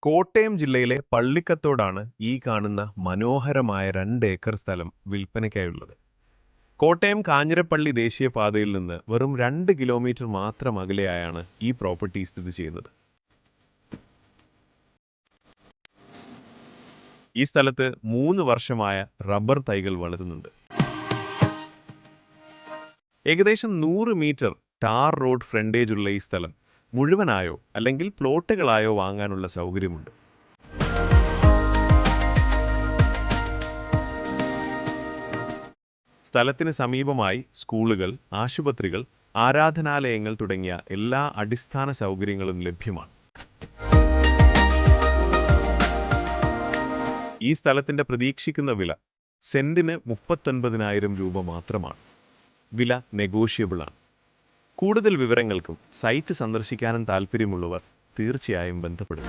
കോട്ടയം ജില്ലയിലെ പള്ളിക്കത്തോടാണ് ഈ കാണുന്ന മനോഹരമായ 2 ഏക്കർ സ്ഥലം വിൽപ്പനയ്ക്കായുള്ളത്. കോട്ടയം കാഞ്ഞിരപ്പള്ളി ദേശീയപാതയിൽ നിന്ന് വെറും 2 കിലോമീറ്റർ മാത്രം അകലെയായാണ് ഈ പ്രോപ്പർട്ടി സ്ഥിതി ചെയ്യുന്നത്. ഈ സ്ഥലത്ത് 3 വർഷമായ റബ്ബർ തൈകൾ വളരുന്നുണ്ട്. ഏകദേശം 100 മീറ്റർ ടാർ റോഡ് ഫ്രണ്ടേജ് ഉള്ള ഈ സ്ഥലം മുഴുവനായോ അല്ലെങ്കിൽ പ്ലോട്ടുകളായോ വാങ്ങാനുള്ള സൗകര്യമുണ്ട്. സ്ഥലത്തിന് സമീപമായി സ്കൂളുകൾ, ആശുപത്രികൾ, ആരാധനാലയങ്ങൾ തുടങ്ങിയ എല്ലാ അടിസ്ഥാന സൗകര്യങ്ങളും ലഭ്യമാണ്. ഈ സ്ഥലത്തിന്റെ പ്രതീക്ഷിക്കുന്ന വില സെന്റിന് 39,000 രൂപ മാത്രമാണ്. വില നെഗോഷ്യബിൾ ആണ്. കൂടുതൽ വിവരങ്ങൾക്കും സൈറ്റ് സന്ദർശിക്കാനും താൽപ്പര്യമുള്ളവർ തീർച്ചയായും ബന്ധപ്പെടുക.